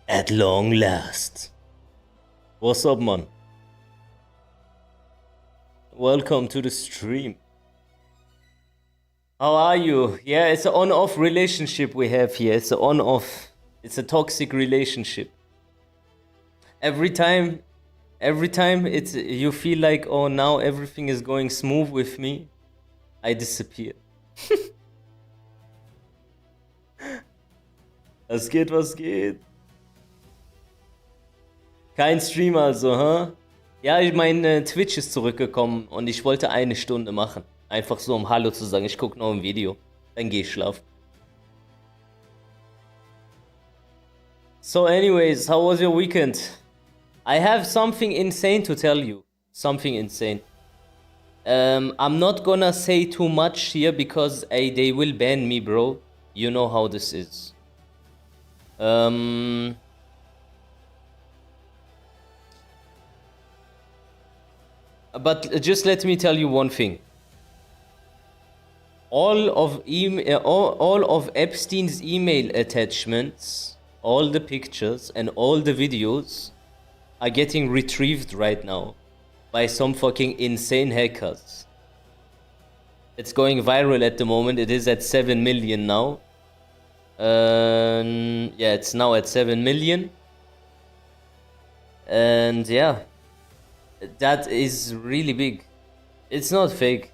At long last. What's up, man? Welcome to the stream. How are you? Yeah, it's an on-off relationship we have here. It's an on-off. It's a toxic relationship. Every time it's you feel like, oh, now everything is going smooth with me, I disappear. Was geht, was geht? Kein Stream also, hä? Ja, mein Twitch ist zurückgekommen und ich wollte 1 Stunde machen. Einfach so, um Hallo zu sagen. Ich gucke noch ein Video. Dann geh ich schlafen. So anyways, how was your weekend? I have something insane to tell you. Something insane. I'm not gonna say too much here because they will ban me, bro. You know how this is. But just let me tell you one thing. All of Epstein's email attachments, all the pictures and all the videos are getting retrieved right now by some fucking insane hackers. It's going viral at the moment. It is at 7 million now. Yeah, it's now at 7 million. And yeah, that is really big. It's not fake.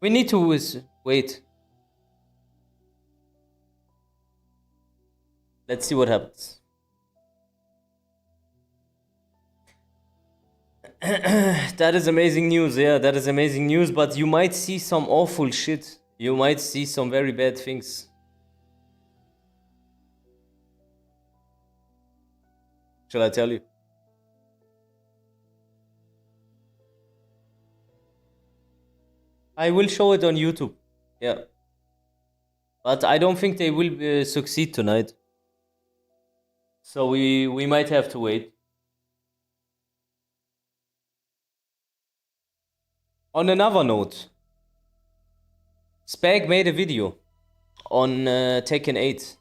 We need to wait. Let's see what happens. That is amazing news, yeah, that is amazing news, but you might see some awful shit. You might see some very bad things. Shall I tell you? I will show it on YouTube, yeah. But I don't think they will succeed tonight. So we might have to wait. On another note, Spag made a video on Tekken 8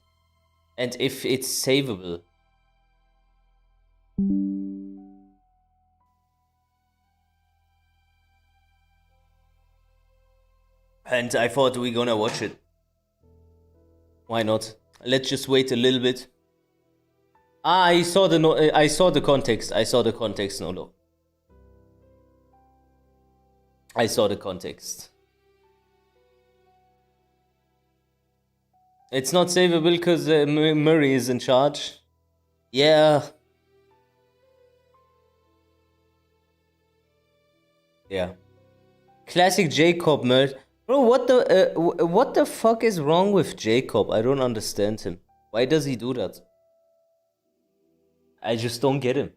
and if it's savable. And I thought we're gonna watch it. Why not? Let's just wait a little bit. I saw the context. I saw the context, no. I saw the context. It's not savable because Murray is in charge. Yeah. Yeah. Classic Jacob mode. Bro, what the fuck is wrong with Jacob? I don't understand him. Why does he do that? I just don't get him.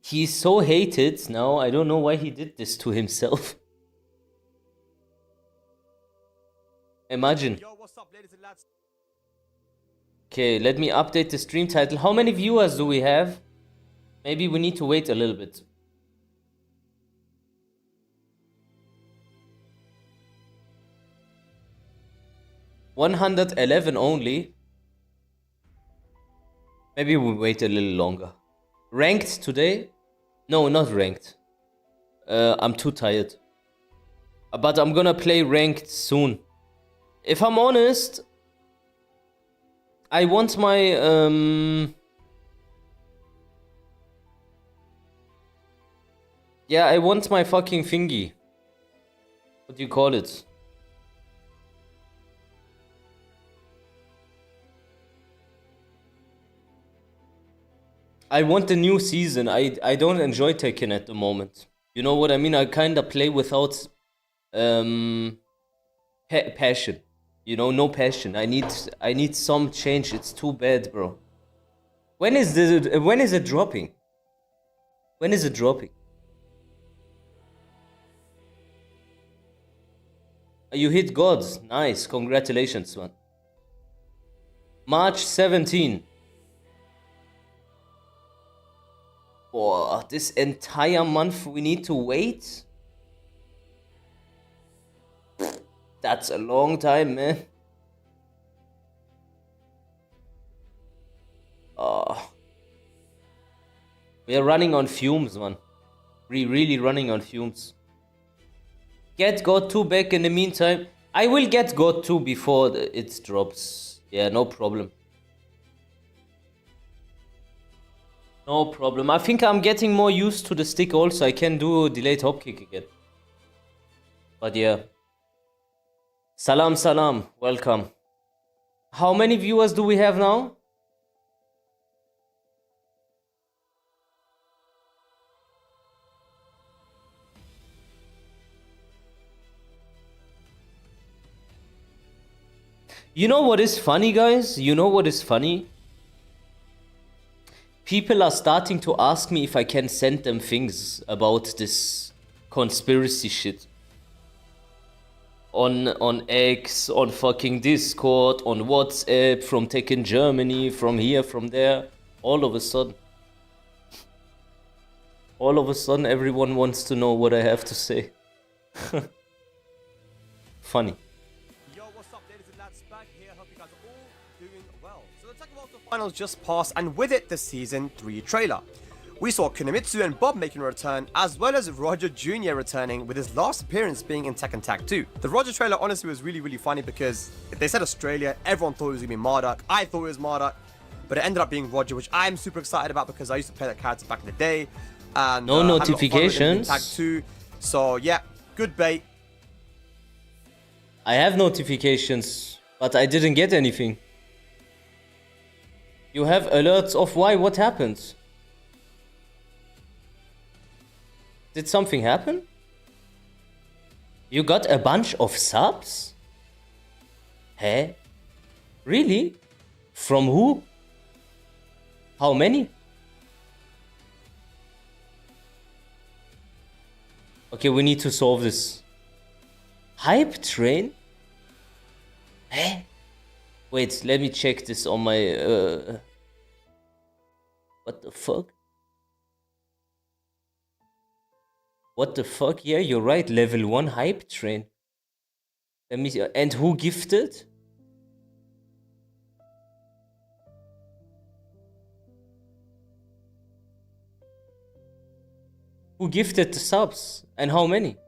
He's so hated now. I don't know why he did this to himself. Imagine. Yo, what's up, ladies and lads? Okay, let me update the stream title. How many viewers do we have? Maybe we need to wait a little bit. $111 only. Maybe we'll wait a little longer. Ranked today? No, not ranked. I'm too tired. But I'm gonna play ranked soon. If I'm honest, I want my yeah, I want my fucking thingy. What do you call it? I want the new season. I don't enjoy Tekken at the moment. You know what I mean? I kinda play without passion. You know, no passion. I need some change. It's too bad, bro. When is it dropping? When is it dropping? You hit gods. Nice. Congratulations, man. March 17. Oh, this entire month we need to wait? That's a long time, man. Oh. We are running on fumes, man. Really running on fumes. Get God 2 back in the meantime. I will get God 2 before it drops. Yeah, no problem. No problem. I think I'm getting more used to the stick also. I can do delayed hop kick again. But yeah. Salam, salam. Welcome. How many viewers do we have now? You know what is funny, guys? You know what is funny? People are starting to ask me if I can send them things about this conspiracy shit. On X, on fucking Discord, on WhatsApp, from Tekken Germany, from here, from there. All of a sudden. All of a sudden, everyone wants to know what I have to say. Funny. Yo, what's up, ladies and lads? Back here. Hope you guys are all doing well. So the Tekken World Cup Finals just passed, and with it, the Season 3 trailer. We saw Kunimitsu and Bob making a return, as well as Roger Jr. returning, with his last appearance being in Tekken Tag 2. The Roger trailer honestly was really funny because they said Australia, everyone thought it was going to be Marduk, I thought it was Marduk, but it ended up being Roger, which I'm super excited about because I used to play that character back in the day. And no notifications. Tag 2. So yeah, good bait. I have notifications, but I didn't get anything. You have alerts of why? What happened? Did something happen? You got a bunch of subs? Hey? Really? From who? How many? Okay, we need to solve this. Hype train? Hey? Wait, let me check this on my... What the fuck? What the fuck? Yeah, you're right. Level 1 hype train. Let me see. And who gifted? Who gifted the subs? And how many?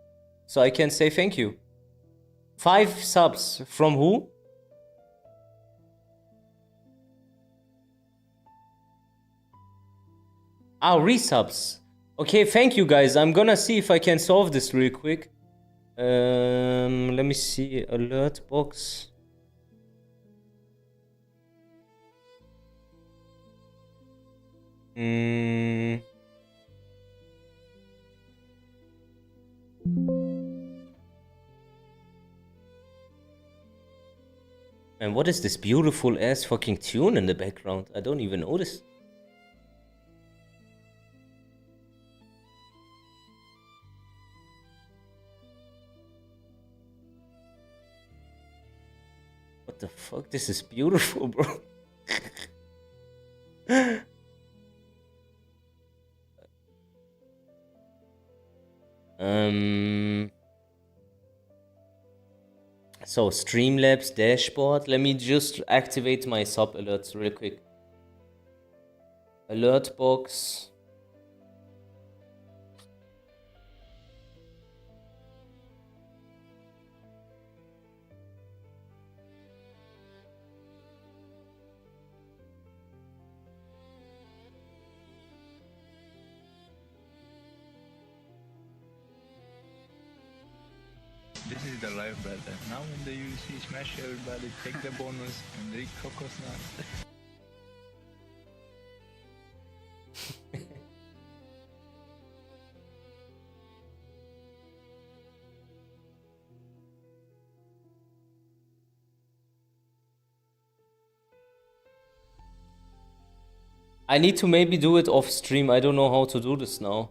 So I can say thank you. 5 subs. From who? Ah, resubs. Okay, thank you guys. I'm gonna see if I can solve this real quick. Let me see. Alert box. And what is this beautiful ass fucking tune in the background? I don't even notice. What the fuck? This is beautiful, bro. So Streamlabs dashboard. Let me just activate my sub alerts real quick. Alert box. This is the life, brother. Now in the UC, smash everybody, take the bonus, and they cocos nuts. I need to maybe do it off stream. I don't know how to do this now.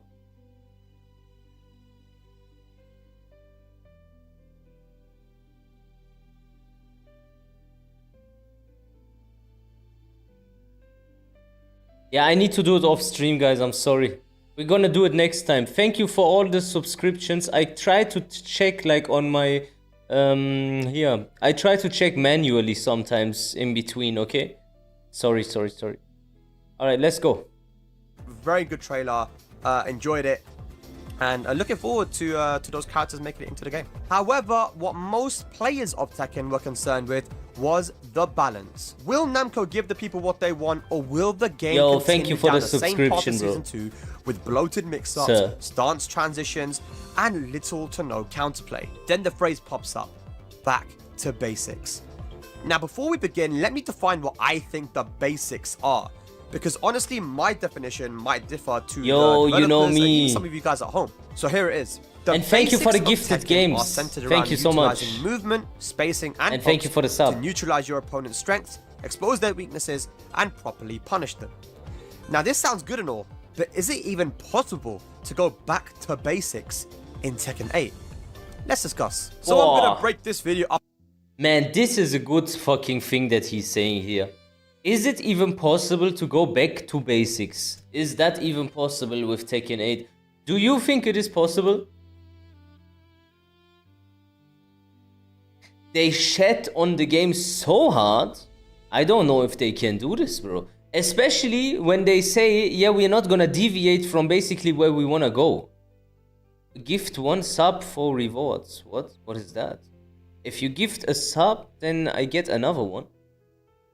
Yeah, I need to do it off stream, guys. I'm sorry. We're gonna do it next time. Thank you for all the subscriptions. I try to check like on my here. I try to check manually sometimes in between, okay? Sorry. Alright, let's go. Very good trailer. Enjoyed it. And looking forward to those characters making it into the game. However, what most players of Tekken were concerned with was the balance. Will Namco give the people what they want, or will the game continue thank you for down the same path subscription, as bro. Season 2 with bloated mix-ups, Sir. stance transitions, and little to no counterplay? Then the phrase pops up, back to basics. Now, before we begin, let me define what I think the basics are, because honestly, my definition might differ to the developers you know and me. even some of you guys at home. So here it is. The And thank you for the basics of gifted Tekken games. are centered Thank around you so much. utilizing movement, spacing, and thank you pokes for the sub. to neutralize your opponent's strengths, expose their weaknesses, and properly punish them. Now, this sounds good and all, but is it even possible to go back to basics in Tekken 8? Let's discuss. So I'm Whoa. gonna break this video up. Man, this is a good fucking thing that he's saying here. Is it even possible to go back to basics? Is that even possible with Tekken 8? Do you think it is possible? They shat on the game so hard. I don't know if they can do this, bro. Especially when they say, yeah, we're not gonna deviate from basically where we wanna go. Gift 1 sub for rewards. What is that? If you gift a sub, then I get another one.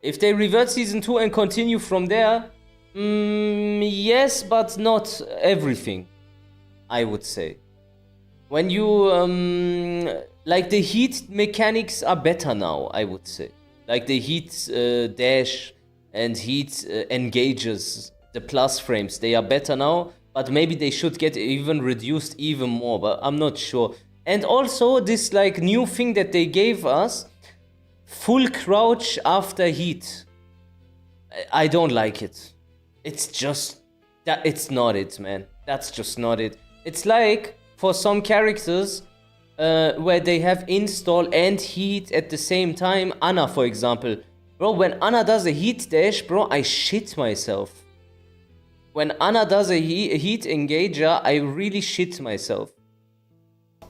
If they revert Season 2 and continue from there, yes, but not everything, I would say. When you, like the heat mechanics are better now, I would say. Like the heat dash and heat engages, the plus frames, they are better now, but maybe they should get even reduced even more, but I'm not sure. And also this like new thing that they gave us, full crouch after heat. I don't like it. It's just, it's not it, man. That's just not it. It's like for some characters where they have install and heat at the same time. Anna, for example. Bro, when Anna does a heat dash, bro, I shit myself. When Anna does a heat engager, I really shit myself.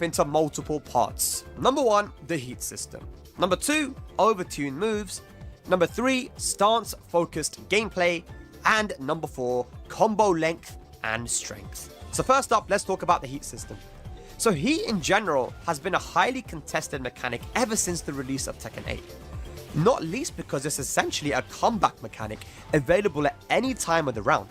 Into multiple parts. Number 1, the heat system. Number 2, overtuned moves. Number 3, stance-focused gameplay. And number 4, combo length and strength. So first up, let's talk about the heat system. So heat in general has been a highly contested mechanic ever since the release of Tekken 8. Not least because it's essentially a comeback mechanic available at any time of the round.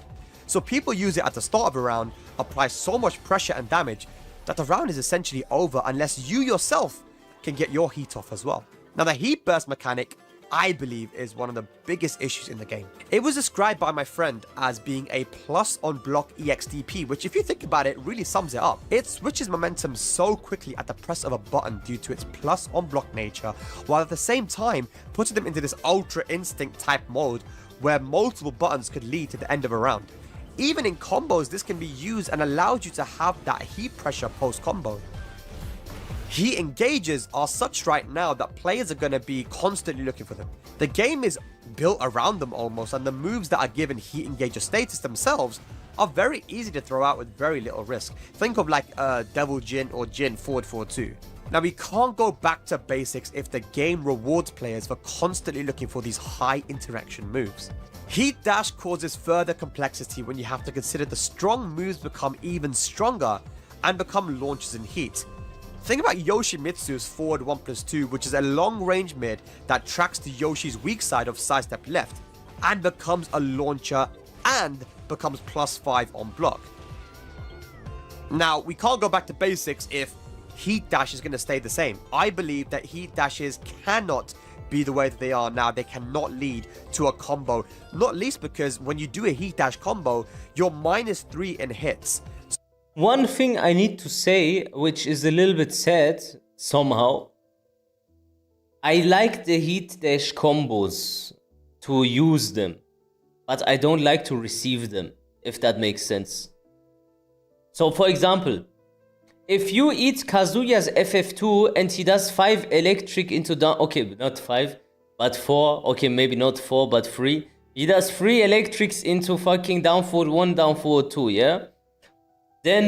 So people use it at the start of a round, apply so much pressure and damage that the round is essentially over unless you yourself can get your heat off as well. Now the heat burst mechanic, I believe, is one of the biggest issues in the game. It was described by my friend as being a plus on block EXDP, which if you think about it, really sums it up. It switches momentum so quickly at the press of a button due to its plus on block nature, while at the same time putting them into this ultra instinct type mode where multiple buttons could lead to the end of a round. Even in combos, this can be used and allows you to have that heat pressure post combo. Heat engages are such right now that players are going to be constantly looking for them. The game is built around them almost, and the moves that are given heat engager status themselves are very easy to throw out with very little risk. Think of like Devil Jin or Jin forward 4-2. Now we can't go back to basics if the game rewards players for constantly looking for these high interaction moves. Heat dash causes further complexity when you have to consider the strong moves become even stronger and become launches in heat. Think about Yoshimitsu's forward 1+2, which is a long range mid that tracks to Yoshi's weak side of sidestep left and becomes a launcher and becomes +5 on block. Now we can't go back to basics if heat dash is going to stay the same. I believe that heat dashes cannot be the way that they are now. They cannot lead to a combo, not least because when you do a heat dash combo, you're -3 in hits. One thing I need to say, which is a little bit sad somehow, I like the heat dash combos to use them, but I don't like to receive them, if that makes sense. So for example, if you eat Kazuya's FF2 and he does 5 electric into down, okay, not 5, but 4, okay, maybe not 4, but 3. He does 3 electrics into fucking down forward 1, down forward 2, yeah? then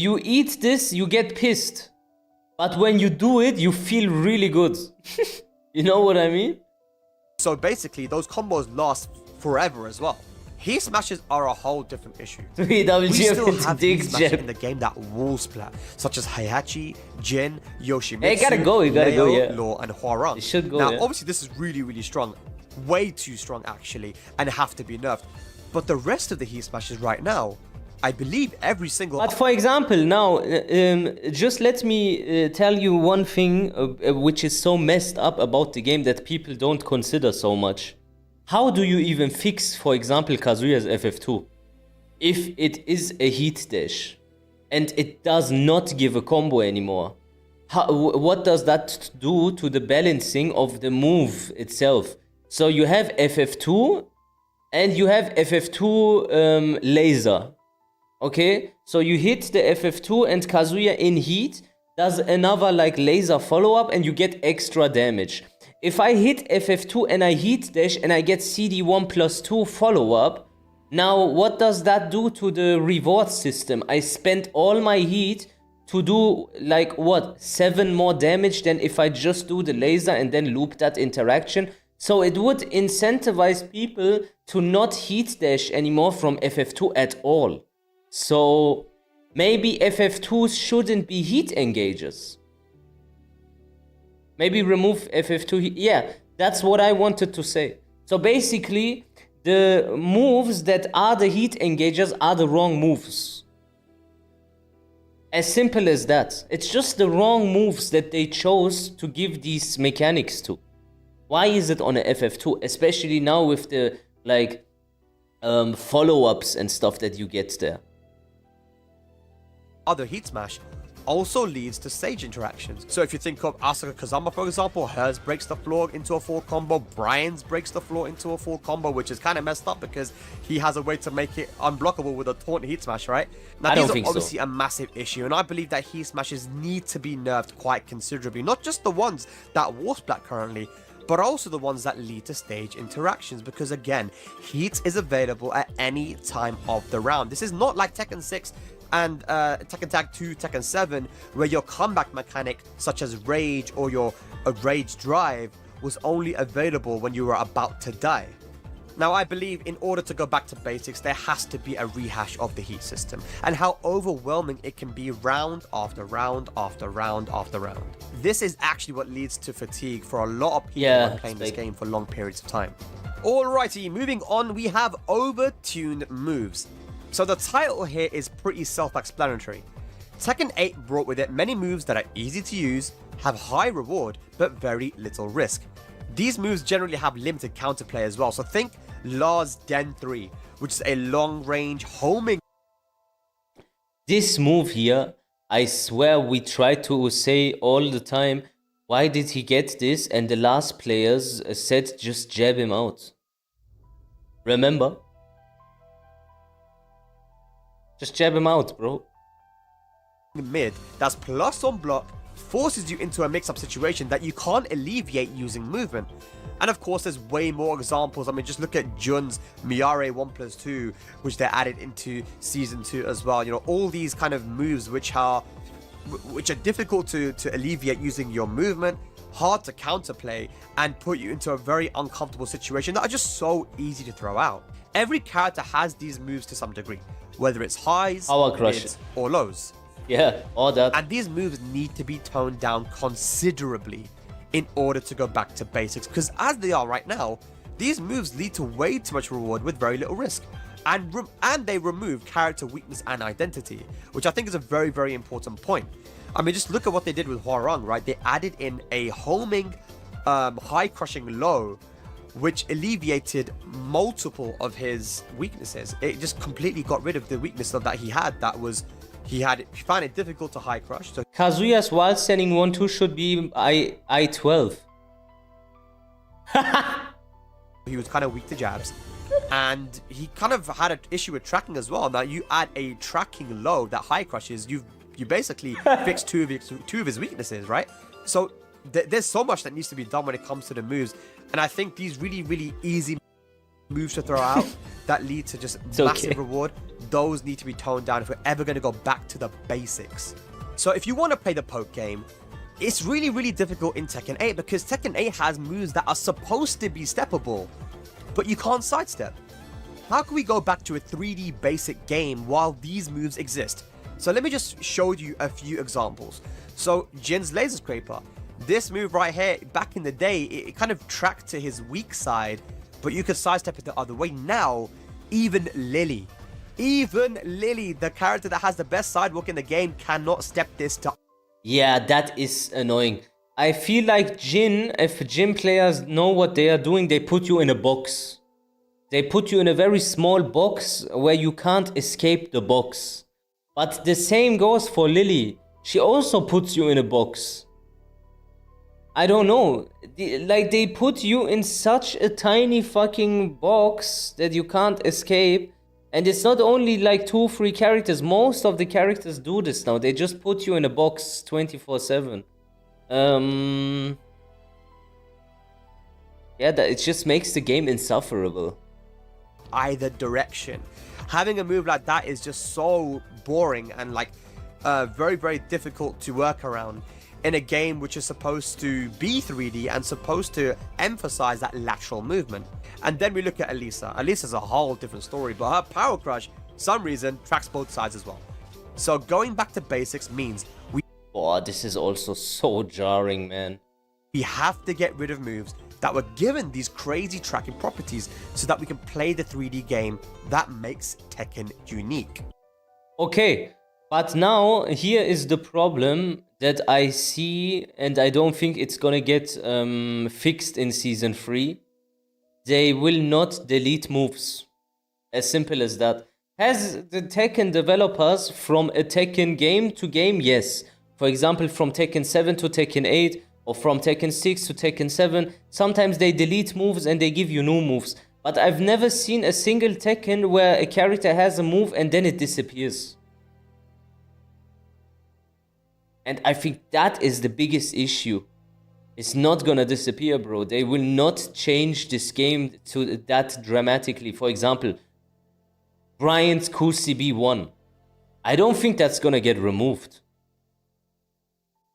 you eat this, you get pissed. But when you do it, you feel really good. You know what I mean? So basically, those combos last forever as well. Heat smashes are a whole different issue. We still have heat smashes in the game that wall splat, such as Heihachi, Jin, Yoshimitsu, Hey, gotta go, yeah. Law, and Hwoarang. It should go, now, yeah. obviously, this is really, really strong. Way too strong, actually, and have to be nerfed. But the rest of the heat smashes right now, I believe every single... But for example, now, just let me tell you one thing which is so messed up about the game that people don't consider so much. How do you even fix, for example, Kazuya's FF2? If it is a heat dash and it does not give a combo anymore, what does that do to the balancing of the move itself? So you have FF2 and you have FF2 laser. Okay, so you hit the FF2 and Kazuya in heat does another like laser follow-up and you get extra damage. If I hit FF2 and I heat dash and I get CD1 plus 2 follow-up, now what does that do to the reward system? I spent all my heat to do like what, 7 more damage than if I just do the laser and then loop that interaction. So it would incentivize people to not heat dash anymore from FF2 at all. So maybe FF2s shouldn't be heat engages. Maybe remove FF2. Yeah, that's what I wanted to say. So basically, the moves that are the heat engages are the wrong moves. As simple as that. It's just the wrong moves that they chose to give these mechanics to. Why is it on a FF2? Especially now with the like follow-ups and stuff that you get there. Other heat smash also leads to stage interactions. So if you think of Asuka Kazama, for example, hers breaks the floor into a full combo, Brian's breaks the floor into a full combo, which is kind of messed up because he has a way to make it unblockable with a taunt heat smash, right? Now these are obviously a massive issue, and I believe that heat smashes need to be nerfed quite considerably. Not just the ones that wall splat currently, but also the ones that lead to stage interactions, because again, heat is available at any time of the round. This is not like Tekken 6 and Tekken Tag 2, Tekken 7, where your comeback mechanic, such as Rage or your Rage Drive, was only available when you were about to die. Now, I believe in order to go back to basics, there has to be a rehash of the heat system, and how overwhelming it can be round after round after round after round. This is actually what leads to fatigue for a lot of people when playing this game for long periods of time. Alrighty, moving on, we have Overtuned moves. So the title here is pretty self-explanatory. Tekken 8 brought with it many moves that are easy to use, have high reward, but very little risk. These moves generally have limited counterplay as well, so think Lars Den 3, which is a long-range homing. This move here, I swear we try to say all the time, why did he get this? And the last players said just jab him out. Remember? Just jab him out, bro. Mid that's plus on block forces you into a mix-up situation that you can't alleviate using movement. And of course, there's way more examples. I mean, just look at Jun's Miare 1+2, which they added into Season 2 as well. You know, all these kind of moves which are difficult to alleviate using your movement, hard to counterplay, and put you into a very uncomfortable situation that are just so easy to throw out. Every character has these moves to some degree, whether it's highs, mids, or lows. Yeah, all that. And these moves need to be toned down considerably in order to go back to basics, because as they are right now, these moves lead to way too much reward with very little risk. And they remove character weakness and identity, which I think is a very, very important point. I mean, just look at what they did with Hwoarang, right? They added in a homing, high crushing low, which alleviated multiple of his weaknesses. It just completely got rid of the weakness that he had. He found it difficult to high crush. So Kazuya's wild standing 1-2 should be I-12. he was kind of weak to jabs, and he kind of had an issue with tracking as well. Now you add a tracking low that high crushes, you basically fix two of his weaknesses, right? So there's so much that needs to be done when it comes to the moves, and I think these really, really easy moves to throw out that lead to just It's massive okay. reward, those need to be toned down if we're ever going to go back to the basics. So if you want to play the poke game, it's really, really difficult in Tekken 8 because Tekken 8 has moves that are supposed to be steppable, but you can't sidestep. How can we go back to a 3D basic game while these moves exist? So let me just show you a few examples. So Jin's Laser Scraper, this move right here, back in the day, it kind of tracked to his weak side, but you could sidestep it the other way. Now, even Lily, the character that has the best sidewalk in the game, cannot step this to. Yeah, that is annoying. I feel like Jin, if Jin players know what they are doing, they put you in a box. They put you in a very small box where you can't escape the box. But the same goes for Lily. She also puts you in a box. I don't know. Like, they put you in such a tiny fucking box that you can't escape. And it's not only like 2-3 characters. Most of the characters do this now. They just put you in a box 24/7. Yeah, it just makes the game insufferable. Either direction. Having a move like that is just so boring and like very, very difficult to work around in a game which is supposed to be 3D and supposed to emphasize that lateral movement. And then we look at Elisa. Elisa's a whole different story, but her Power Crush, some reason, tracks both sides as well. So going back to basics means Oh, this is also so jarring, man. we have to get rid of moves that were given these crazy tracking properties so that we can play the 3D game that makes Tekken unique. Okay, but now here is the problem that I see, and I don't think it's gonna get fixed in Season 3. They will not delete moves. As simple as that. Has the Tekken developers from a Tekken game to game? Yes. For example, from Tekken 7 to Tekken 8, or from Tekken 6 to Tekken 7, sometimes they delete moves and they give you new moves. But I've never seen a single Tekken where a character has a move and then it disappears. And I think that is the biggest issue. It's not gonna disappear, bro. They will not change this game to that dramatically. For example, Brian's QCB1. I don't think that's gonna get removed.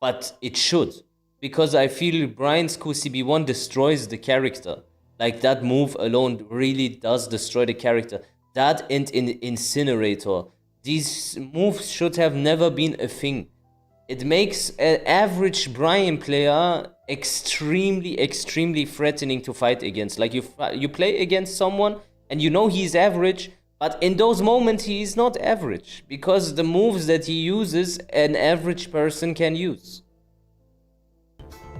But it should. Because I feel Brian's QCB1 destroys the character. Like, that move alone really does destroy the character. That and Incinerator. These moves should have never been a thing. It makes an average Brian player extremely, extremely threatening to fight against. Like, you play against someone and you know he's average, but in those moments he is not average. Because the moves that he uses, an average person can use.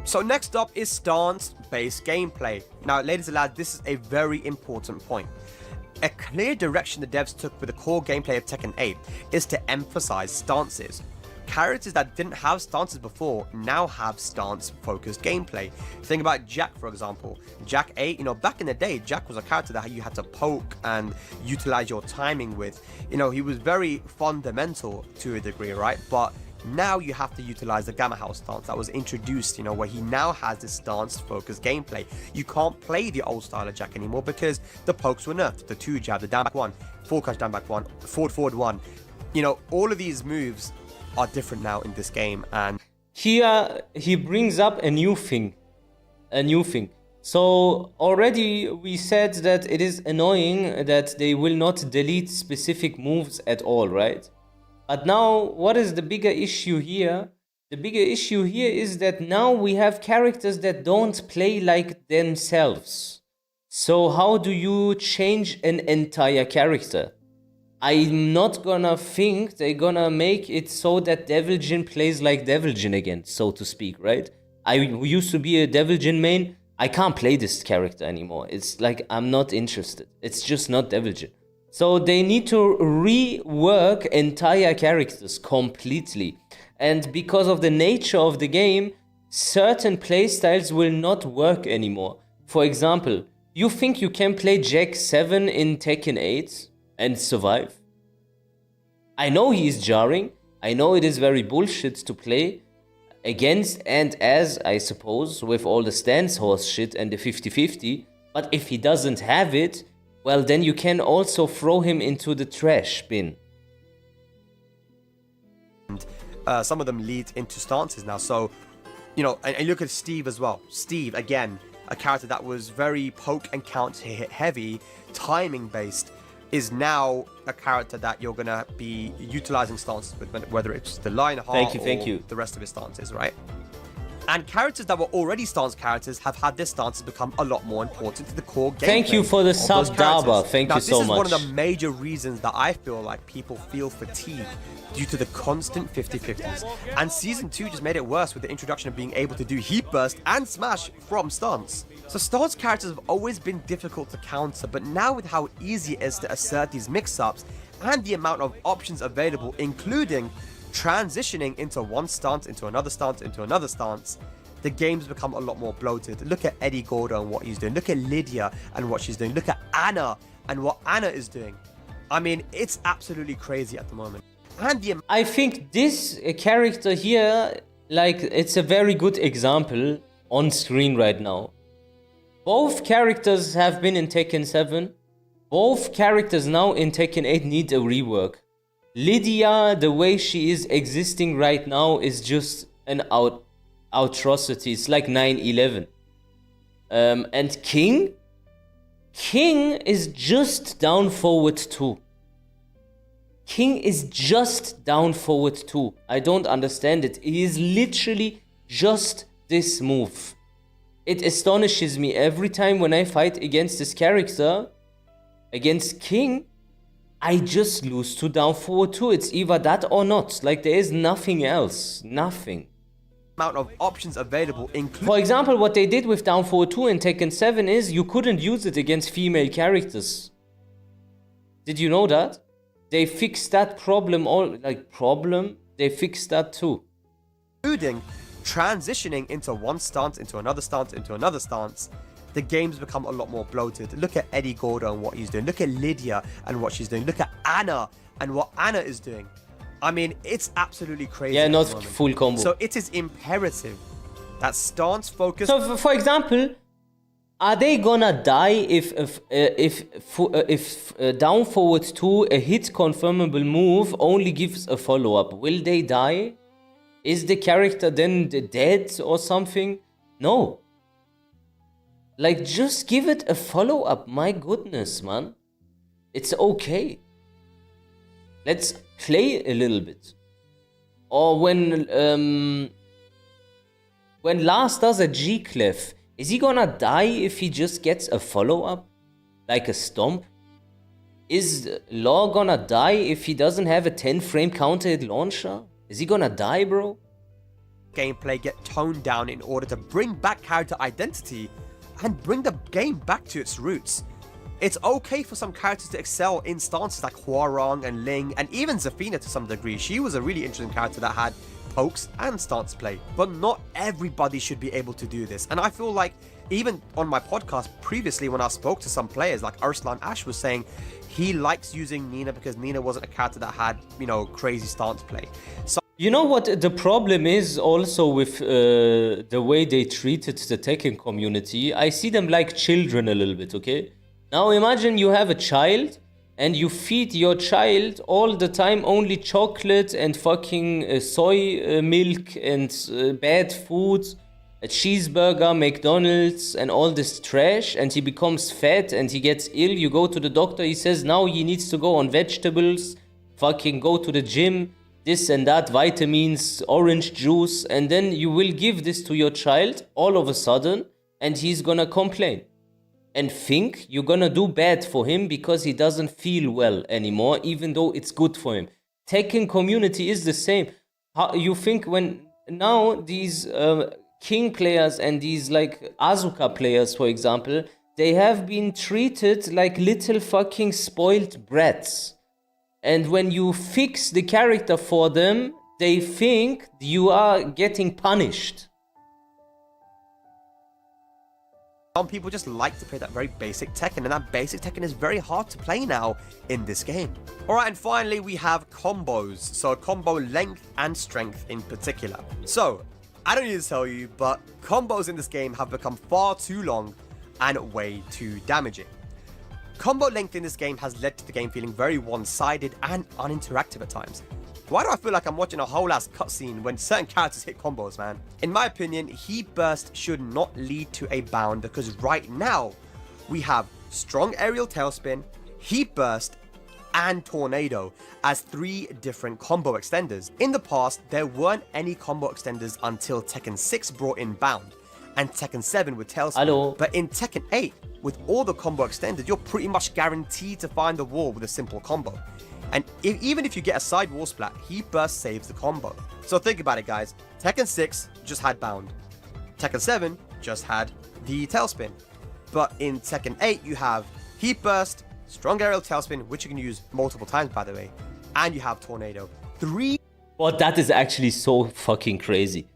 So next up is stance-based gameplay. Now, ladies and lads, this is a very important point. A clear direction the devs took with the core gameplay of Tekken 8 is to emphasize stances. Characters that didn't have stances before now have stance-focused gameplay. Think about Jack, for example. Jack 8, back in the day, Jack was a character that you had to poke and utilize your timing with. He was very fundamental to a degree, right? But now you have to utilize the Gamma House stance that was introduced, where he now has this stance-focused gameplay. You can't play the old style of Jack anymore because the pokes were nerfed. The 2-jab, the down back 1, forward crash down back 1, forward 1. All of these moves are different now in this game, and Here he brings up a new thing. So already we said that it is annoying that they will not delete specific moves at all, right? But now, what is the bigger issue here? The bigger issue here is that now we have characters that don't play like themselves. So how do you change an entire character? I'm not gonna think they're gonna make it so that Devil Jin plays like Devil Jin again, so to speak, right? I used to be a Devil Jin main. I can't play this character anymore. It's like, I'm not interested. It's just not Devil Jin. So they need to rework entire characters completely. And because of the nature of the game, certain playstyles will not work anymore. For example, you think you can play Jack 7 in Tekken 8 and survive? I know he is jarring. I know it is very bullshit to play against and as, I suppose, with all the stance horse shit and the 50-50. But if he doesn't have it, well, then you can also throw him into the trash bin. Some of them lead into stances now. So, you know, and look at Steve as well. Steve, again, a character that was very poke and counter hit heavy, timing based, is now a character that you're gonna be utilizing stances with, whether it's the Lionheart or the rest of his stances, right? And characters that were already stance characters have had their stances become a lot more important to the core gameplay. Thank you for the sub, Daba. Thank you so much. This is one of the major reasons that I feel like people feel fatigued due to the constant 50-50s. And Season 2 just made it worse with the introduction of being able to do Heat Burst and Smash from stance. So stance characters have always been difficult to counter, but now with how easy it is to assert these mix-ups and the amount of options available, including transitioning into one stance, into another stance, into another stance, the game's become a lot more bloated. Look at Eddie Gordo and what he's doing. Look at Lydia and what she's doing. Look at Anna and what Anna is doing. I mean, it's absolutely crazy at the moment. And I think this character here, like, it's a very good example on screen right now. Both characters have been in Tekken 7. Both characters now in Tekken 8 need a rework. Lydia, the way she is existing right now, is just an atrocity. It's like 9/11. And King is just down forward 2. King is just down forward 2. I don't understand it. He is literally just this move. It astonishes me every time when I fight against this character, against King, I just lose to down forward 2. It's either that or not. Like, there is nothing else. Nothing. Amount of options available, for example, what they did with down forward 2 in Tekken 7 is you couldn't use it against female characters. Did you know that? They fixed that problem, they fixed that too. Including transitioning into one stance, into another stance, into another stance, the game's become a lot more bloated. Look at Eddie Gordo and what he's doing. Look at Lydia and what she's doing. Look at Anna and what Anna is doing. I mean, it's absolutely crazy. Yeah, not full combo. So it is imperative that stance focus. So, for example, are they gonna die if down forward 2, a hit confirmable move, only gives a follow-up? Will they die? Is the character then dead or something? No. Like, just give it a follow-up. My goodness, man. It's okay. Let's play a little bit. Or when Lars does a G-Clef, is he gonna die if he just gets a follow-up? Like a stomp? Is Law gonna die if he doesn't have a 10-frame counter-hit launcher? Is he gonna die, bro? Gameplay get toned down in order to bring back character identity and bring the game back to its roots. It's okay for some characters to excel in stances like Huarong and Ling, and even Zafina to some degree. She was a really interesting character that had pokes and stance play, but not everybody should be able to do this. And I feel like even on my podcast previously, when I spoke to some players like Arslan Ash was saying he likes using Nina because Nina wasn't a character that had, you know, crazy stance play. So, you know what the problem is also with the way they treated the Tekken community? I see them like children a little bit, okay? Now imagine you have a child and you feed your child all the time only chocolate and fucking soy milk and bad food, a cheeseburger, McDonald's and all this trash, and he becomes fat and he gets ill. You go to the doctor, he says now he needs to go on vegetables, fucking go to the gym, this and that, vitamins, orange juice, and then you will give this to your child all of a sudden and he's gonna complain and think you're gonna do bad for him because he doesn't feel well anymore, even though it's good for him. Tekken community is the same. How you think when now these King players and these like Asuka players, for example, they have been treated like little fucking spoiled brats. And when you fix the character for them, they think you are getting punished. Some people just like to play that very basic Tekken, and that basic Tekken is very hard to play now in this game. Alright, and finally we have combos. So combo length and strength in particular. So, I don't need to tell you, but combos in this game have become far too long and way too damaging. Combo length in this game has led to the game feeling very one-sided and uninteractive at times. Why do I feel like I'm watching a whole ass cutscene when certain characters hit combos, man? In my opinion, Heat Burst should not lead to a bound because right now we have Strong Aerial Tailspin, Heat Burst, and Tornado as 3 different combo extenders. In the past, there weren't any combo extenders until Tekken 6 brought in Bound and Tekken 7 with Tailspin. Hello. But in Tekken 8, with all the combo extended, you're pretty much guaranteed to find the wall with a simple combo. And even if you get a side wall splat, Heat Burst saves the combo. So think about it, guys. Tekken 6 just had Bound. Tekken 7 just had the Tailspin. But in Tekken 8, you have Heat Burst, Strong Aerial Tailspin, which you can use multiple times, by the way. And you have Tornado. 3... Well, that is actually so fucking crazy.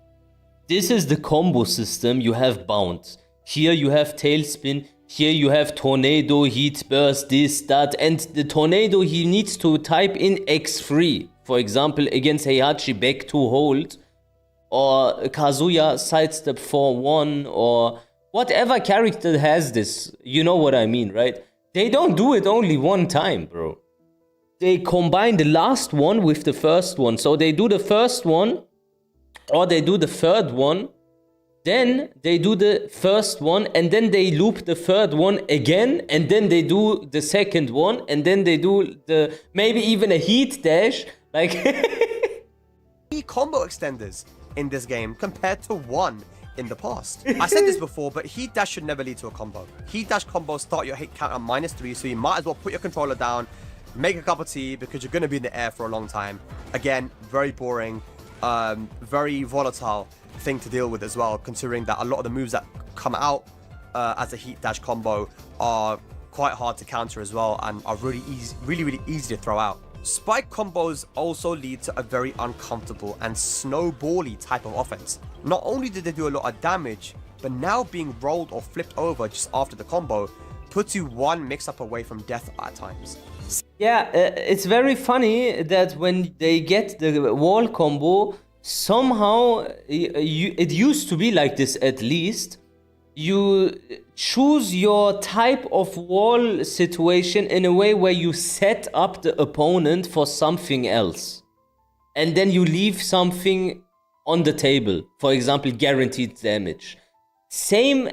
This is the combo system. You have Bound. Here you have Tailspin. Here you have Tornado, Heat Burst, this, that. And the Tornado, he needs to type in X3. For example, against Heihachi, back to hold. Or Kazuya, Sidestep 4-1. Or whatever character has this. You know what I mean, right? They don't do it only one time, bro. They combine the last one with the first one. So they do the first one, or they do the third one, then they do the first one, and then they loop the third one again, and then they do the second one, and then they do the maybe even a heat dash, like combo extenders in this game compared to 1 in the past. I said this before, but Heat Dash should never lead to a combo. Heat Dash combos start your hit count at -3, so you might as well put your controller down, make a cup of tea, because you're going to be in the air for a long time. Again, very boring, very volatile thing to deal with as well, considering that a lot of the moves that come out as a Heat Dash combo are quite hard to counter as well, and are really easy to throw out. Spike combos also lead to a very uncomfortable and snowbally type of offense. Not only did they do a lot of damage, but now being rolled or flipped over just after the combo puts you one mix-up away from death at times. Yeah, it's very funny that when they get the wall combo, somehow it used to be like this at least. You choose your type of wall situation in a way where you set up the opponent for something else. And then you leave something on the table. For example, guaranteed damage. Same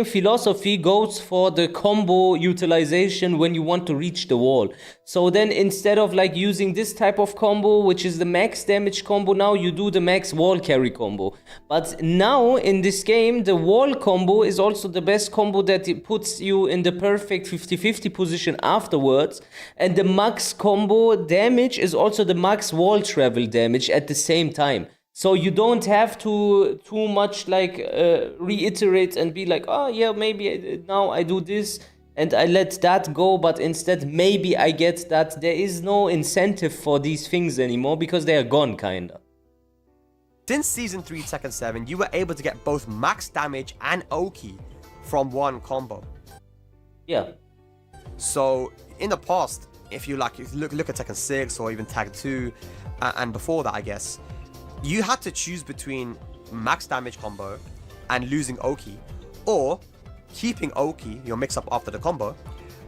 philosophy goes for the combo utilization when you want to reach the wall. So then instead of like using this type of combo, which is the max damage combo, now you do the max wall carry combo. But now in this game, the wall combo is also the best combo that it puts you in the perfect 50-50 position afterwards. And the max combo damage is also the max wall travel damage at the same time. So you don't have to too much like reiterate and be like, oh yeah, maybe now I do this and I let that go, but instead maybe I get that. There is no incentive for these things anymore because they are gone, kinda. Since Season 3 Tekken 7, you were able to get both max damage and Oki from one combo. Yeah. So in the past, if you look at Tekken 6 or even Tag 2 and before that, I guess, you had to choose between max damage combo and losing Oki, or keeping Oki, your mix-up after the combo,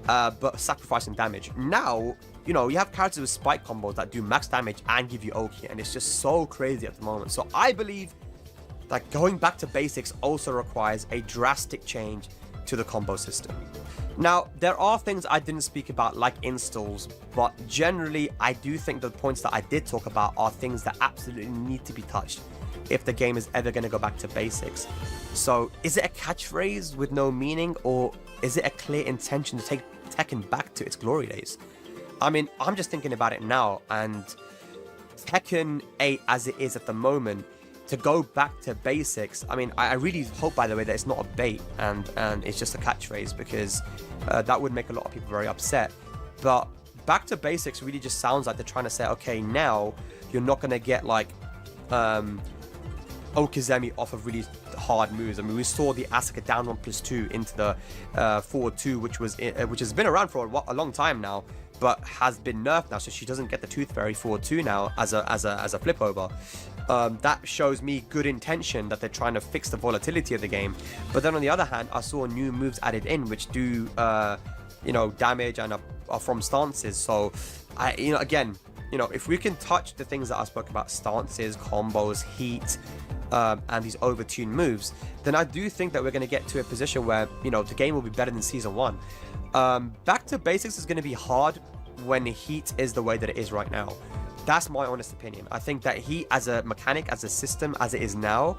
but sacrificing damage. Now, you know, you have characters with spike combos that do max damage and give you Oki, and it's just so crazy at the moment. So I believe that going back to basics also requires a drastic change to the combo system. Now, there are things I didn't speak about like installs, but generally I do think the points that I did talk about are things that absolutely need to be touched if the game is ever going to go back to basics. So is it a catchphrase with no meaning, or is it a clear intention to take Tekken back to its glory days? I mean, I'm just thinking about it now, and Tekken 8 as it is at the moment, to go back to basics, I mean, I really hope, by the way, that it's not a bait and it's just a catchphrase, because that would make a lot of people very upset. But back to basics really just sounds like they're trying to say, okay, now you're not going to get like Okizemi off of really hard moves. I mean, we saw the Asuka down 1+2 into the forward 2, which has been around for a long time now, but has been nerfed now, so she doesn't get the Tooth Fairy forward 2 now as a flip over. That shows me good intention that they're trying to fix the volatility of the game. But then on the other hand, I saw new moves added in which do damage and are from stances. So, again, if we can touch the things that I spoke about, stances, combos, heat, and these overtuned moves, then I do think that we're going to get to a position where, the game will be better than Season 1. Back to basics is going to be hard when heat is the way that it is right now. That's my honest opinion. I think that heat as a mechanic, as a system, as it is now,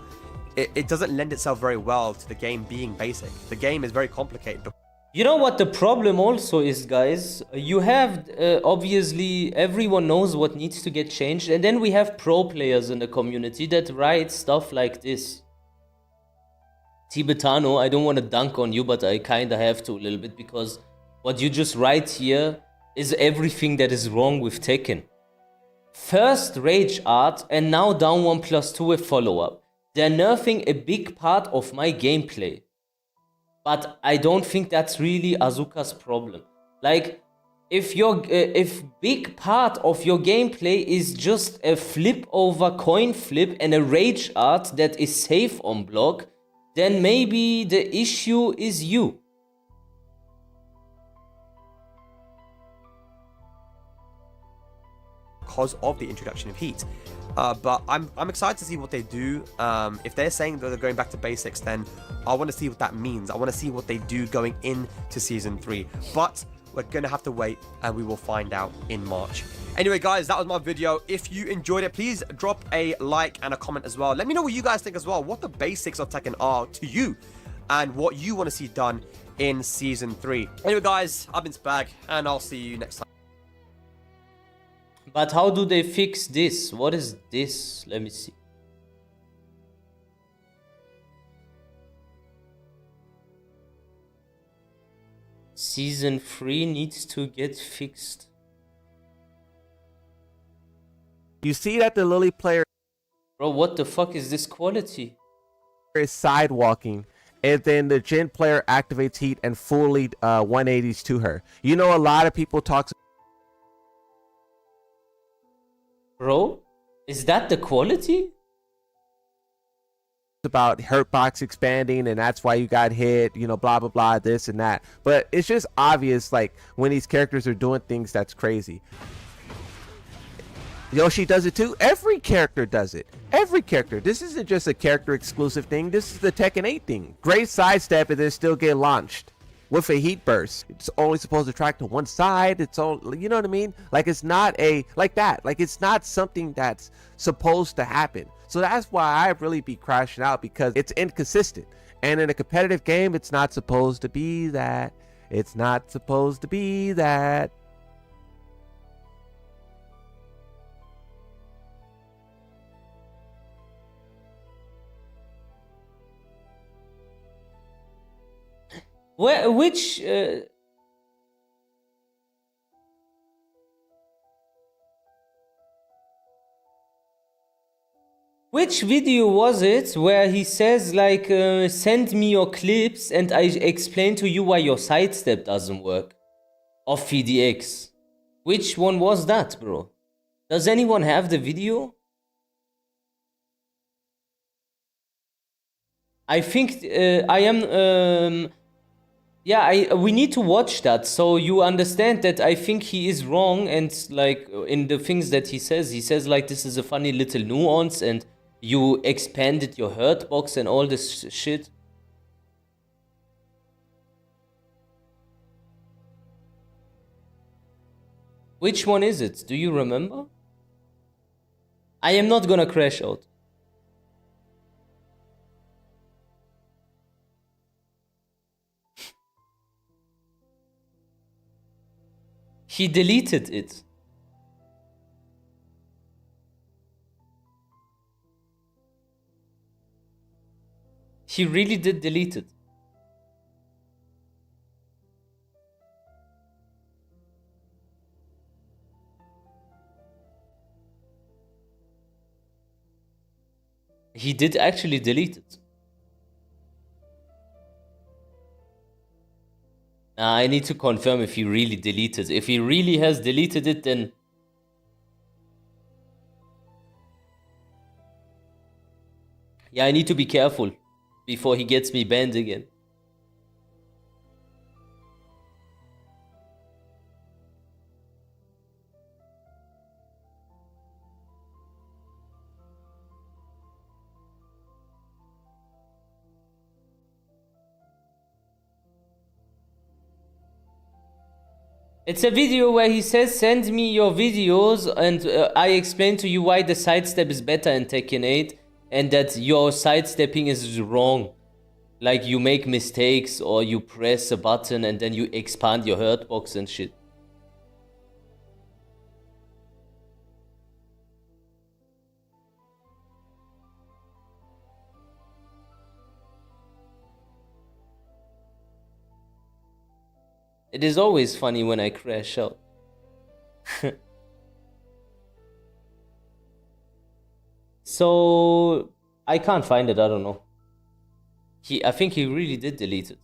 it doesn't lend itself very well to the game being basic. The game is very complicated. You know what the problem also is, guys? You have, obviously, everyone knows what needs to get changed, and then we have pro players in the community that write stuff like this. Tibetano, I don't want to dunk on you, but I kinda have to a little bit, because what you just write here is everything that is wrong with Tekken. First rage art, and now down 1+2 with follow-up. They're nerfing a big part of my gameplay. But I don't think that's really Azuka's problem. Like, if big part of your gameplay is just a flip over coin flip and a rage art that is safe on block, then maybe the issue is you. Because of the introduction of heat. But I'm excited to see what they do. If they're saying that they're going back to basics, then I want to see what that means. I want to see what they do going into Season 3. But we're going to have to wait, and we will find out in March. Anyway, guys, that was my video. If you enjoyed it, please drop a like and a comment as well. Let me know what you guys think as well, what the basics of Tekken are to you, and what you want to see done in Season 3. Anyway, guys, I've been Spag, and I'll see you next time. But how do they fix this? What is this? Let me see. Season 3 needs to get fixed. You see that the Lily player Bro, what the fuck is this quality? is sidewalking, and then the Jin player activates heat and fully 180s to her. You know, a lot of people talk Bro, is that the quality? about hurtbox expanding, and that's why you got hit, blah blah blah, this and that. But it's just obvious, like, when these characters are doing things that's crazy. Yoshi does it too. Every character does it. Every character. This isn't just a character exclusive thing. This is the Tekken 8 thing. Great sidestep and then still get launched with a heat burst. It's only supposed to track to one side. It's all, you know what I mean? Like, it's not like that. Like, it's not something that's supposed to happen. So that's why I really be crashing out, because it's inconsistent. And in a competitive game, it's not supposed to be that. It's not supposed to be that. Which video was it where he says, like, send me your clips and I explain to you why your sidestep doesn't work? Of VDX. Which one was that, bro? Does anyone have the video? I think we need to watch that so you understand that I think he is wrong, and like in the things that he says like, this is a funny little nuance and you expanded your hurt box and all this shit. Which one is it? Do you remember? I am not gonna crash out. He deleted it. He really did delete it. He did actually delete it. I need to confirm if he really deleted it. If he really has deleted it, then... yeah, I need to be careful before he gets me banned again. It's a video where he says, send me your videos, and I explain to you why the sidestep is better in Tekken 8, and that your sidestepping is wrong. Like, you make mistakes, or you press a button and then you expand your hurt box and shit. It is always funny when I crash out. So I can't find it, I don't know. I think he really did delete it.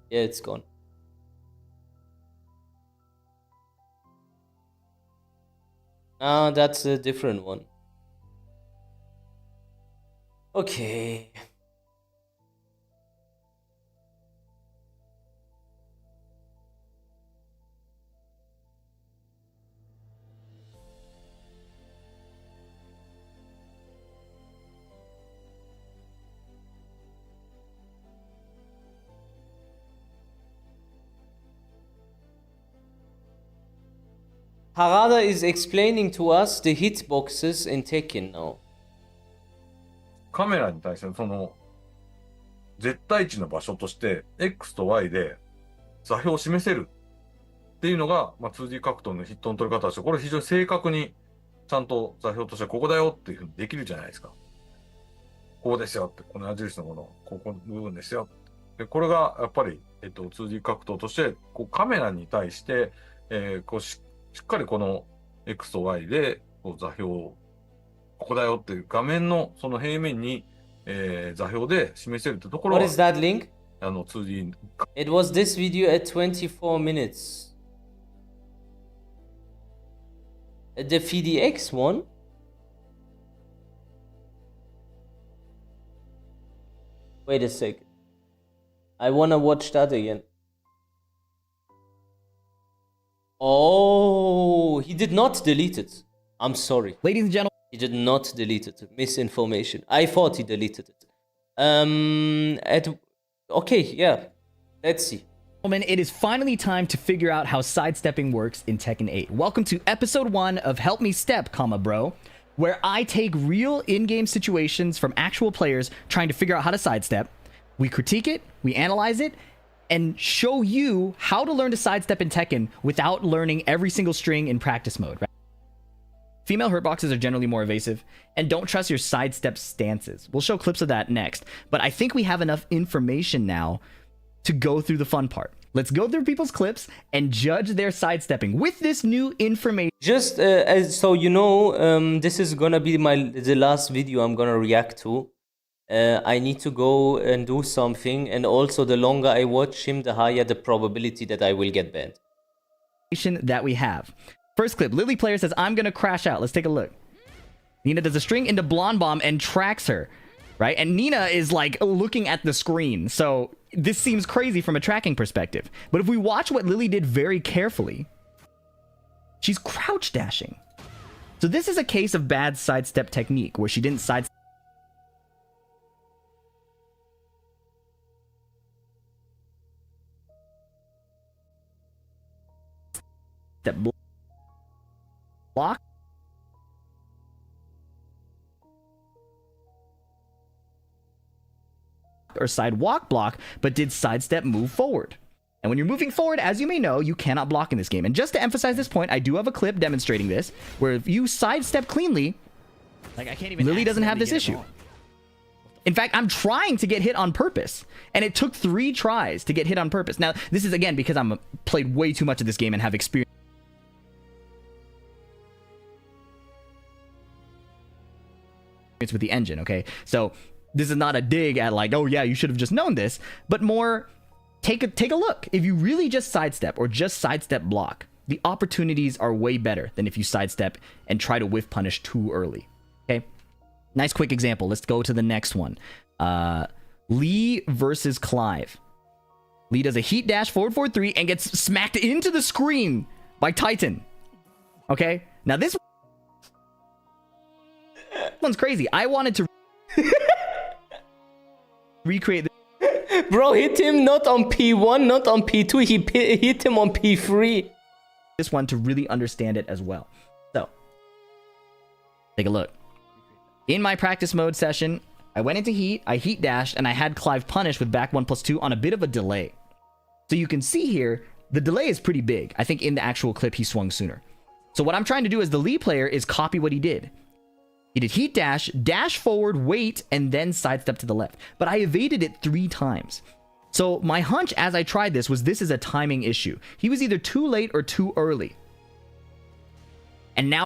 Yeah, it's gone. Ah, that's a different one. Okay. Harada is explaining to us the hitboxes in Tekken now. カメラに対してのその絶対値の場所として X と Y で座標を示せるっていうのが、まあ、2D 格闘のヒットの取り方として、これ非常に正確にちゃんと座標としてここだよっていうふうにできるじゃないですか。こうですよって、この矢印のもの、ここの部分ですよ。で、これがやっぱり、2D 格闘としてこうカメラに対して、こうしっかりこの X と Y でこう座標をここだよっていう画面のその平面に、座標で示せるってところは What is that link? 2D It was this video at 24 minutes. The FDX one? Wait a second. I wanna watch that again. Oh, he did not delete it. I'm sorry. Ladies and gentlemen, He did not delete it. Misinformation. I thought he deleted it. Okay, yeah. Let's see. it is finally time to figure out how sidestepping works in Tekken 8. Welcome to episode 1 of Help Me Step, bro, where I take real in-game situations from actual players trying to figure out how to sidestep. We critique it, we analyze it, and show you how to learn to sidestep in Tekken without learning every single string in practice mode. Right? Female hurt boxes are generally more evasive, and don't trust your sidestep stances. We'll show clips of that next, but I think we have enough information now to go through the fun part. Let's go through people's clips and judge their sidestepping with this new information. Just so you know, this is gonna be the last video I'm gonna react to. I need to go and do something, and also the longer I watch him, the higher the probability that I will get banned. That we have. First clip, Lily player says, I'm gonna crash out. Let's take a look. Nina does a string into Blonde Bomb and tracks her, right? And Nina is like looking at the screen. So this seems crazy from a tracking perspective. But if we watch what Lily did very carefully, she's crouch dashing. So this is a case of bad sidestep technique where she didn't sidestep block or sidewalk block, but did sidestep move forward. And when you're moving forward, as you may know, you cannot block in this game. And just to emphasize this point, I do have a clip demonstrating this, where if you sidestep cleanly, like I can't even Lily doesn't have this issue. In fact, I'm trying to get hit on purpose, and it took 3 tries to get hit on purpose. Now, this is again because I'm played way too much of this game and have experience with the engine, okay? So this is not a dig at like, oh yeah, you should have just known this, but more take a look. If you really just sidestep or just sidestep block, the opportunities are way better than if you sidestep and try to whiff punish too early. Okay, nice quick example. Let's go to the next one. Lee versus Clive. Lee does a heat dash forward 4-3 and gets smacked into the screen by Titan. Okay, now this one's crazy. I wanted to Recreate Bro, hit him not on P1, not on P2. He hit him on P3. this one to really understand it as well. So, take a look. In my practice mode session, I went into heat, I heat dashed, and I had Clive punish with back 1+2 on a bit of a delay. So you can see here, the delay is pretty big. I think in the actual clip, he swung sooner. So what I'm trying to do as the Lee player is copy what he did. He did heat dash, dash forward, wait, and then sidestep to the left. But I evaded it 3 times. So my hunch as I tried this was this is a timing issue. He was either too late or too early. And now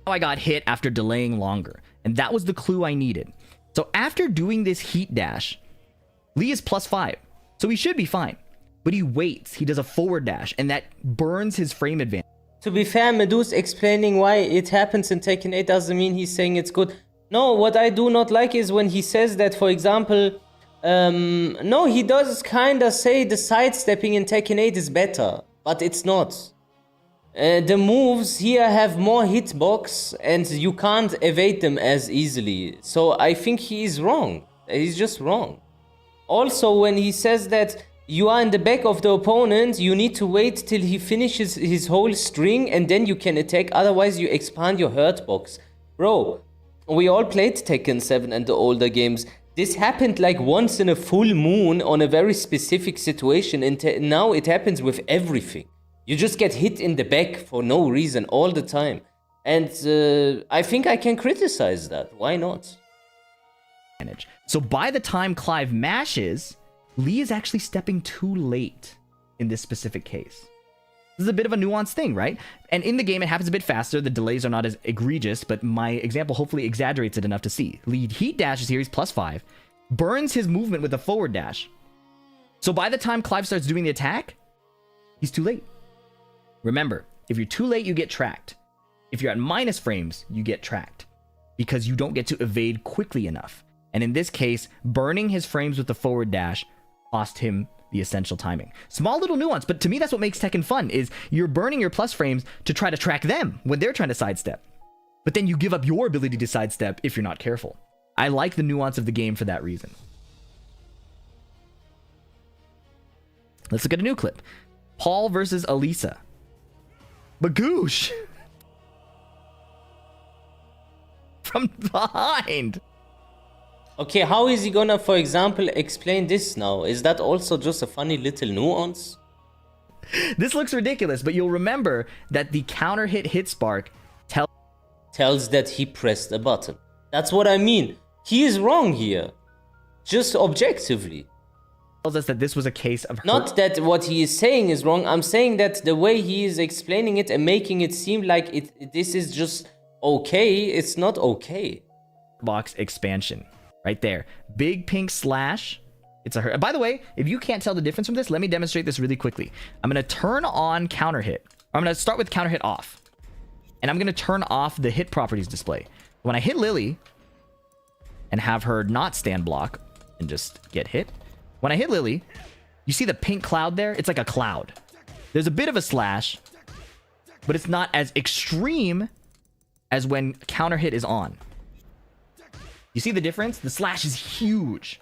I got hit after delaying longer. And that was the clue I needed. So after doing this heat dash, Lee is +5. So he should be fine. But he waits. He does a forward dash. And that burns his frame advantage. To be fair, Medus explaining why it happens in Tekken 8 doesn't mean he's saying it's good. No, what I do not like is when he says that, for example, no, he does kind of say the sidestepping in Tekken 8 is better, but it's not. The moves here have more hitbox and you can't evade them as easily. So I think he is wrong. He's just wrong. Also, when he says that you are in the back of the opponent, you need to wait till he finishes his whole string and then you can attack, otherwise you expand your hurt box. Bro, we all played Tekken 7 and the older games. This happened like once in a full moon on a very specific situation, and now it happens with everything. You just get hit in the back for no reason all the time. And I think I can criticize that. Why not? So by the time Clive mashes, Lee is actually stepping too late in this specific case. This is a bit of a nuanced thing, right? And in the game, it happens a bit faster. The delays are not as egregious, but my example hopefully exaggerates it enough to see. Lee heat dashes here, he's +5. Burns his movement with a forward dash. So by the time Clive starts doing the attack, he's too late. Remember, if you're too late, you get tracked. If you're at minus frames, you get tracked. Because you don't get to evade quickly enough. And in this case, burning his frames with the forward dash cost him the essential timing. Small little nuance, but to me that's what makes Tekken fun, is you're burning your plus frames to try to track them when they're trying to sidestep. But then you give up your ability to sidestep if you're not careful. I like the nuance of the game for that reason. Let's look at a new clip. Paul versus Elisa. Bagoosh! From behind! Okay, how is he gonna, for example, explain this now? Is that also just a funny little nuance? This looks ridiculous, but you'll remember that the counter hit spark tells that he pressed a button. That's what I mean. He is wrong here. Just objectively. Tells us that this was a case of not that what he is saying is wrong. I'm saying that the way he is explaining it and making it seem like this is just okay, it's not okay. Box expansion. Right there. Big pink slash. It's a hurt. By the way, if you can't tell the difference from this, let me demonstrate this really quickly. I'm going to turn on counter hit. I'm going to start with counter hit off. And I'm going to turn off the hit properties display. When I hit Lily and have her not stand block and just get hit. When I hit Lily, you see the pink cloud there? It's like a cloud. There's a bit of a slash, but it's not as extreme as when counter hit is on. You see the difference? The slash is huge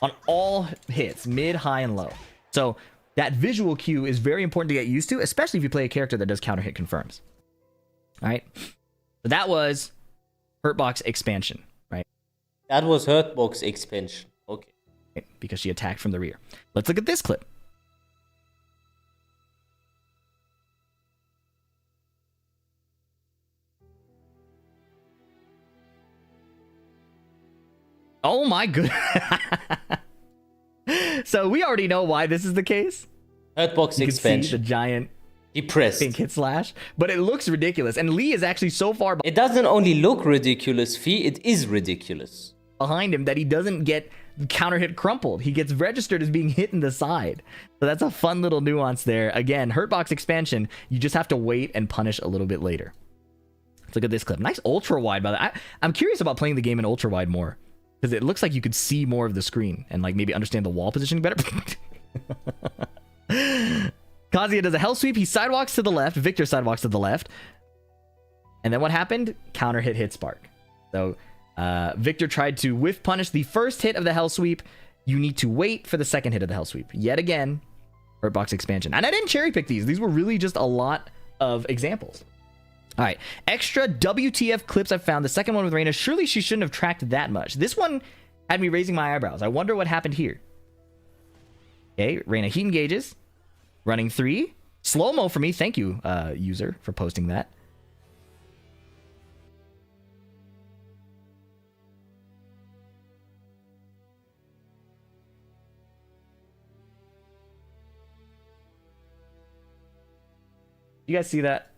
on all hits, mid, high, and low. So that visual cue is very important to get used to, especially if you play a character that does counter hit confirms. All right. So that was Hurtbox expansion, right? That was Hurtbox expansion. Okay. Because she attacked from the rear. Let's look at this clip. Oh my goodness. So we already know why this is the case. Hurtbox you expansion. Can see the giant depressed pink hit slash, but it looks ridiculous. And Lee is actually so far it doesn't only look ridiculous, Fee, it is ridiculous. Behind him that he doesn't get counter hit crumpled. He gets registered as being hit in the side. So that's a fun little nuance there. Again, Hurtbox expansion, you just have to wait and punish a little bit later. Let's look at this clip. Nice ultra wide by the way. I'm curious about playing the game in ultra wide more. Because it looks like you could see more of the screen and like maybe understand the wall positioning better. Kazuya does a hell sweep. He sidewalks to the left. Victor sidewalks to the left. And then what happened? Counter hit spark. So Victor tried to whiff punish the first hit of the hell sweep. You need to wait for the second hit of the hell sweep. Yet again, Hurtbox expansion. And I didn't cherry pick these. These were really just a lot of examples. All right. Extra WTF clips I found. The second one with Reina. Surely she shouldn't have tracked that much. This one had me raising my eyebrows. I wonder what happened here. Okay. Reina heat engages. Running 3. Slow-mo for me. Thank you, user, for posting that. You guys see that?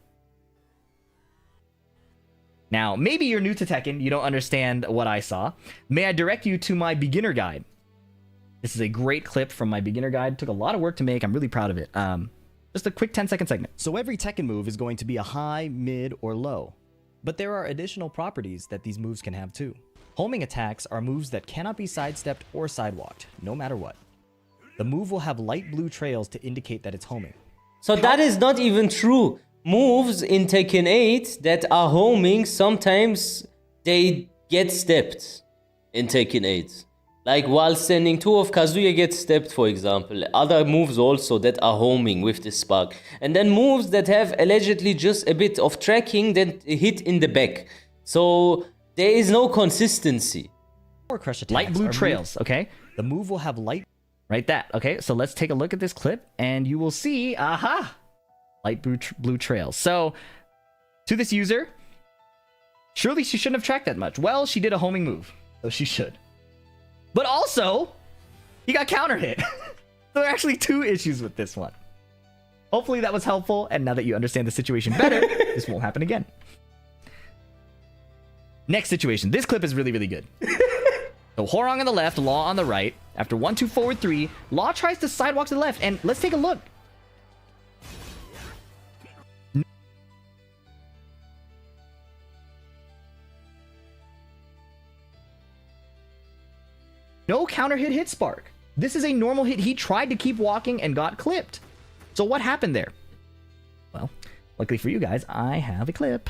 Now, maybe you're new to Tekken. You don't understand what I saw. May I direct you to my beginner guide? This is a great clip from my beginner guide. It took a lot of work to make. I'm really proud of it. Just a quick 10-second segment. So every Tekken move is going to be a high, mid, or low. But there are additional properties that these moves can have too. Homing attacks are moves that cannot be sidestepped or sidewalked, no matter what. The move will have light blue trails to indicate that it's homing. So that is not even true. Moves in Tekken 8 that are homing, sometimes they get stepped in Tekken 8. Like while standing 2 of Kazuya gets stepped, for example. Other moves also that are homing with the spark. And then moves that have allegedly just a bit of tracking that hit in the back. So there is no consistency. Or crush attacks Light blue are trails, okay? The move will have light. Right, that. Okay, so let's take a look at this clip, and you will see, aha! Light blue trails. So, to this user, surely she shouldn't have tracked that much. Well, she did a homing move, so she should. But also, he got counter hit. So there are actually 2 issues with this one. Hopefully that was helpful, and now that you understand the situation better, this won't happen again. Next situation. This clip is really, really good. So Hwoarang on the left, Law on the right. After 1-2 forward 3, Law tries to sidewalk to the left, and let's take a look. No counter hit spark. This is a normal hit. He tried to keep walking and got clipped. So what happened there? Well, luckily for you guys, I have a clip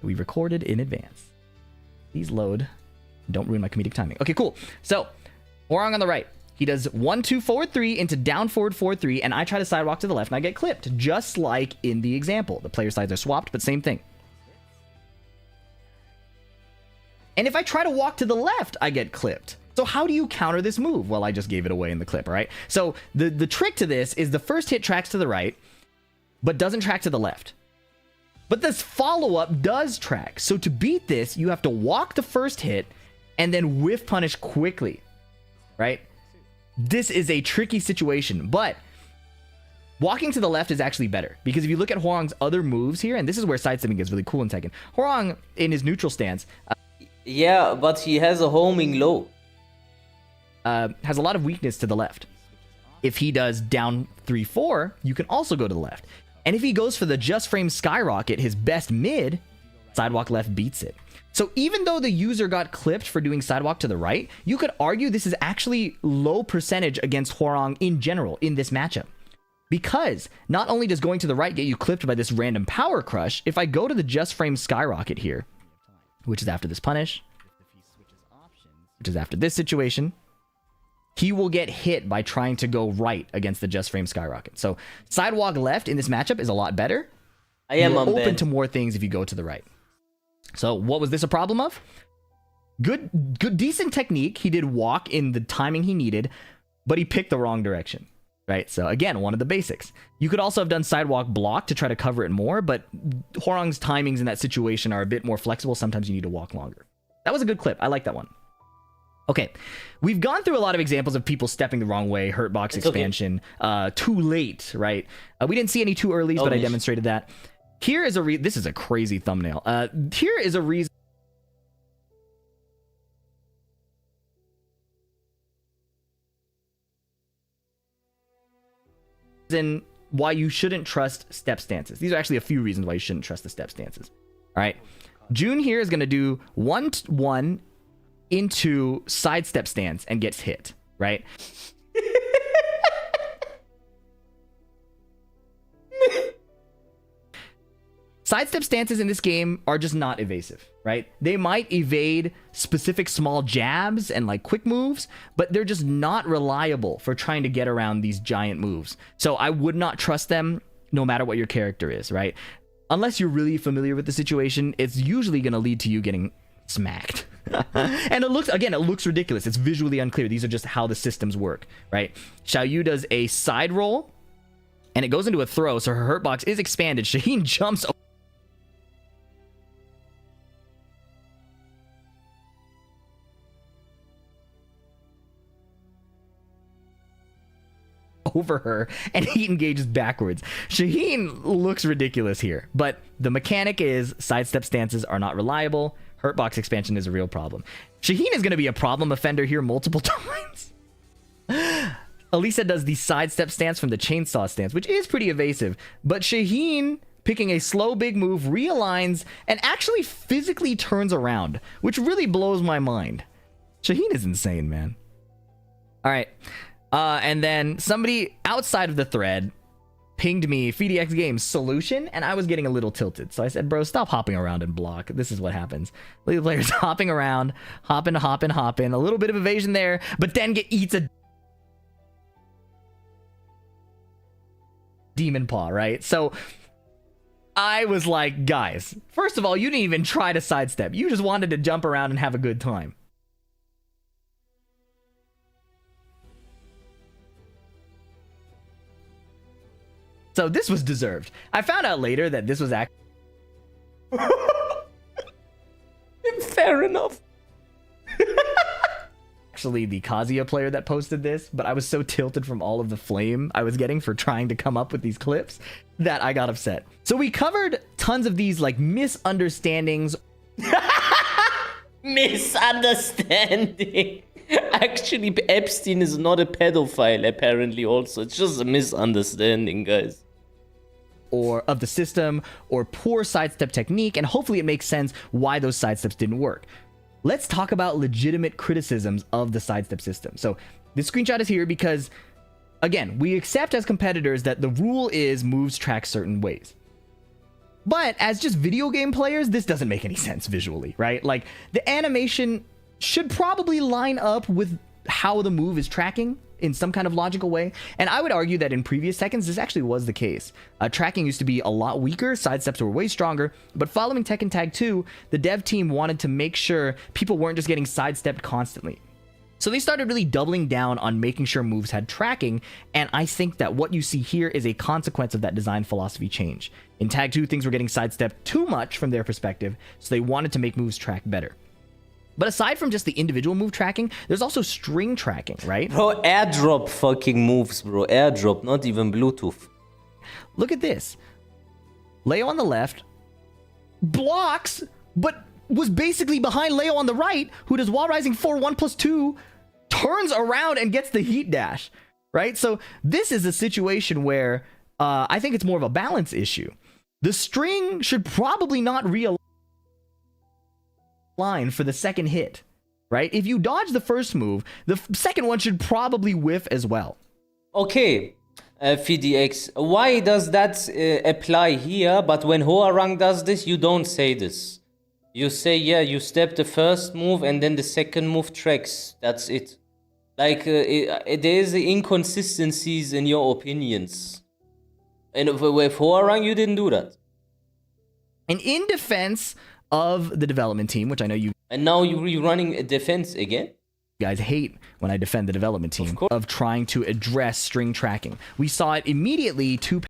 we recorded in advance. Please load. Don't ruin my comedic timing. Okay, cool. So, Hwoarang on the right. He does 1-2 forward 3 into down forward forward 3, and I try to sidewalk to the left, and I get clipped, just like in the example. The player sides are swapped, but same thing. And if I try to walk to the left, I get clipped. So how do you counter this move? Well, I just gave it away in the clip, all right? So the trick to this is the first hit tracks to the right, but doesn't track to the left. But this follow-up does track. So to beat this, you have to walk the first hit and then whiff punish quickly, right? This is a tricky situation, but walking to the left is actually better, because if you look at Hwoarang's other moves here, and this is where sidestepping gets really cool in Tekken. Hwoarang, in his neutral stance, Yeah, but he has a homing low. has a lot of weakness to the left. If he does down 3-4, you can also go to the left. And if he goes for the just frame skyrocket, his best mid, sidewalk left beats it. So even though the user got clipped for doing sidewalk to the right, you could argue this is actually low percentage against Hwoarang in general in this matchup. Because not only does going to the right get you clipped by this random power crush, if I go to the just frame skyrocket here, which is after this punish, which is after this situation, he will get hit by trying to go right against the just frame skyrocket. So sidewalk left in this matchup is a lot better. I am You're on open to more things if you go to the right. So what was this a problem of? Good, decent technique. He did walk in the timing he needed, but he picked the wrong direction, right? So again, one of the basics. You could also have done sidewalk block to try to cover it more, but Hwoarang's timings in that situation are a bit more flexible. Sometimes you need to walk longer. That was a good clip. I like that one. Okay, we've gone through a lot of examples of people stepping the wrong way, Hurtbox expansion, too late, right? We didn't see any too earlys, but I demonstrated that. Here is a this is a crazy thumbnail. Here is a reason why you shouldn't trust step stances. These are actually a few reasons why you shouldn't trust the step stances. All right, June here is going to do 1-1 into sidestep stance and gets hit, right? Sidestep stances in this game are just not evasive, right? They might evade specific small jabs and like quick moves, but they're just not reliable for trying to get around these giant moves. So I would not trust them no matter what your character is, right? Unless you're really familiar with the situation, it's usually going to lead to you getting smacked. And it looks ridiculous. It's visually unclear. These are just how the systems work, right? Xiaoyu does a side roll, and it goes into a throw, so her hurt box is expanded. Shaheen jumps over her, and he engages backwards. Shaheen looks ridiculous here, but the mechanic is sidestep stances are not reliable. Hurt box expansion is a real problem. Shaheen is going to be a problem offender here multiple times. Elisa does the sidestep stance from the chainsaw stance, which is pretty evasive, but Shaheen, picking a slow big move, realigns and actually physically turns around, which really blows my mind. Shaheen is insane, man. All right. And then somebody outside of the thread pinged me FDX Games solution, and I was getting a little tilted. So I said, bro, stop hopping around and block. This is what happens. The players hopping around, hopping, a little bit of evasion there, but then eats a demon paw, right? So I was like, guys, first of all, you didn't even try to sidestep. You just wanted to jump around and have a good time. So this was deserved. I found out later that this was Fair enough. actually the Kazuya player that posted this, but I was so tilted from all of the flame I was getting for trying to come up with these clips that I got upset. So we covered tons of these like misunderstandings. Misunderstanding. Actually, Epstein is not a pedophile, apparently, also. It's just a misunderstanding, guys. Or of the system, or poor sidestep technique, and hopefully it makes sense why those sidesteps didn't work. Let's talk about legitimate criticisms of the sidestep system. So this screenshot is here because, again, we accept as competitors that the rule is moves track certain ways. But as just video game players, this doesn't make any sense visually, right? Like, the animation should probably line up with how the move is tracking in some kind of logical way. And I would argue that in previous Tekkens, this actually was the case. Tracking used to be a lot weaker, sidesteps were way stronger, but following Tekken Tag 2, the dev team wanted to make sure people weren't just getting sidestepped constantly. So they started really doubling down on making sure moves had tracking, and I think that what you see here is a consequence of that design philosophy change. In Tag 2, things were getting sidestepped too much from their perspective, so they wanted to make moves track better. But aside from just the individual move tracking, there's also string tracking, right? Bro, airdrop fucking moves, bro. Airdrop, not even Bluetooth. Look at this. Leo on the left blocks, but was basically behind Leo on the right, who does wall rising 4-1+2, turns around and gets the heat dash, right? So this is a situation where I think it's more of a balance issue. The string should probably not realign for the second hit, right? If you dodge the first move, the second one should probably whiff as well. Okay, FDX, why does that apply here, but when Hoarang does this, you don't say this? You say, yeah, you step the first move and then the second move tracks. That's it. Like, there's inconsistencies in your opinions. And with Hoarang, you didn't do that. And in defense of the development team, which I know you... And now you're running a defense again? Guys hate when I defend the development team of trying to address string tracking. We saw it immediately 2